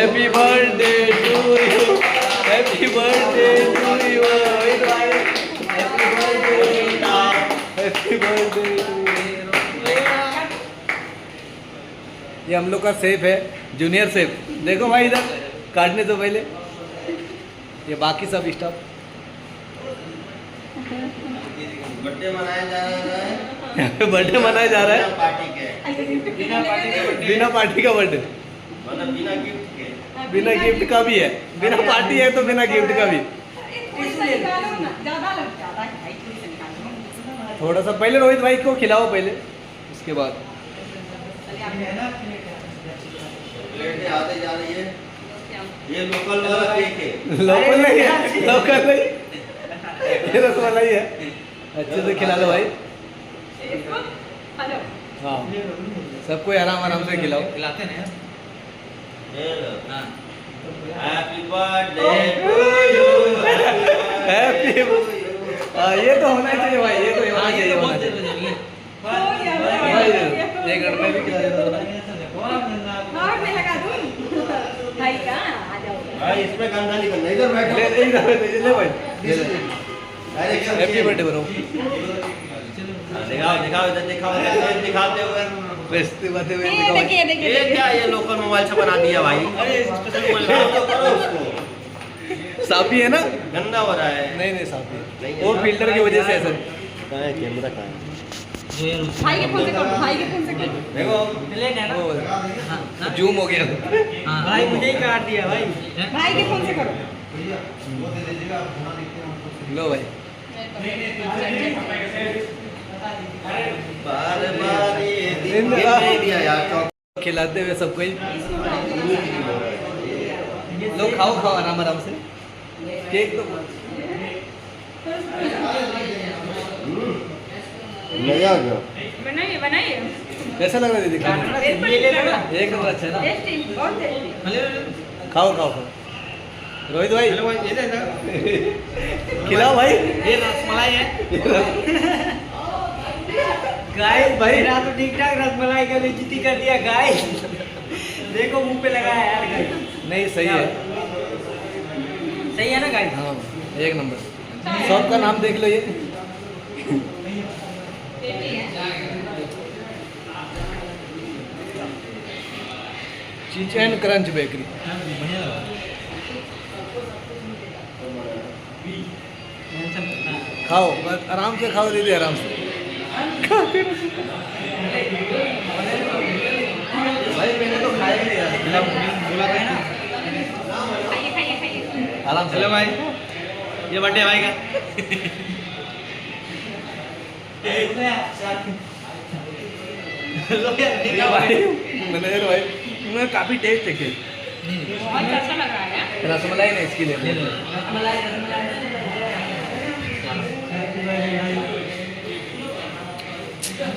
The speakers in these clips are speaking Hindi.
Happy birthday to you, happy birthday to you, happy birthday to you. ये हम लोग का सेफ है, जूनियर सेफ। देखो भाई इधर काटने तो पहले, ये बाकी सब स्टाफ। बर्थडे मनाया जा रहा है, बर्थडे मनाया जा रहा है पार्टी के, बिना पार्टी का बर्थडे, मतलब बिना गिफ्ट के। बिना गिफ्ट का भी है, बिना पार्टी है तो बिना गिफ्ट का भी। थोड़ा सा पहले रोहित भाई को खिलाओ पहले, उसके बाद प्लेटें आते जा रही है। ये लोकल वाला केक है। लोकल नहीं है, लोकल नहीं, ये रसमलाई है। अच्छे से खिला लो भाई। हाँ, सबको आराम आराम से खिलाओ। खिलाते हैं happy birthday to you, happy, ये तो होना चाहिए भाई, ये तो होना चाहिए, होना चाहिए भाई। एक मिनट में भी खिला देता हूँ ना। भाई इसमें गंदा नहीं करना, इधर बैठो। ले ले भाई, हैप्पी बर्थडे ब्रो। दिखाओ दिखाओ, इधर दिखाओ, इधर दिखाते हुए। बेइज्जती बातें हुए ये दिखाओ भाई। देखिए देखिए ये क्या, ये लोकल मोबाइल से बना दिया भाई। स्पेशल मोबाइल तो करो उसको, साफी है ना? गंदा हो रहा है। नहीं नहीं साफी है, नहीं है। वो फिल्टर की वजह से ऐसा। कहाँ है कैमरा, कहाँ है? भाई के फोन से करो, भाई के फोन से करो। देखो वो जूम हो गया। भाई मुझे ही काट दिया भाई। भाई के फोन से करो। लो भाई, बार बार ये दिन गिफ्ट रात। नहीं दिया यार, चौक। खिलाते हुए सबको ही। लो खाओ खाओ आराम आराम से। केक तो मजा आ गया। बनाइए बनाइए। कैसा लग रहा है दीदी खाने में? एक नंबर अच्छा है ना? टेस्टी, बहुत टेस्टी। खाओ खाओ खाओ। रोहित भाई हेलो भाई, ये देखो खिलाओ भाई। ये रसमलाई है गाइस। भाई। मेरा तो ठीक ठाक रसमलाई का बेइज्जती कर दिया गाइस। देखो मुंह पे लगाया यार गाइस। नहीं सही है, सही है ना गाइस? हाँ एक नंबर। शॉप का नाम देख लो ये। चीज एंड क्रंच बेकरी। खाओ बस आराम से खाओ दीदी, आराम से। भाई मैंने तो खाया ही नहीं यार। बोला था ना। खाइए खाइए खाइए। आराम से। हेलो भाई, ये बर्थडे भाई का। ये भाई मैनेजर भाई, उन्हें काफी टेस्ट है केक। बहुत अच्छा लग रहा है। रसमलाई नहीं इसके लिए।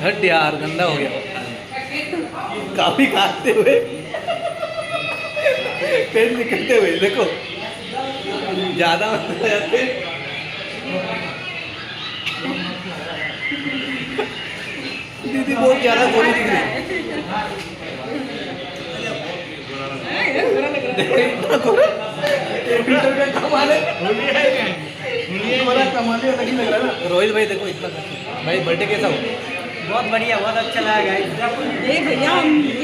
हट यार, गंदा हो गया काफी खाते हुए, पेट निकलते हुए। देखो ज्यादा हो जाते। दीदी बहुत ज्यादा गोरी दिख रही है। इतना गोरा, फिल्टर का कमाल है। कमाल अलग ही लग रहा है ना। रोहित भाई देखो इतना भाई, बर्थडे कैसा हो? बहुत बढ़िया, बहुत अच्छा लगा गाइस। ये भैया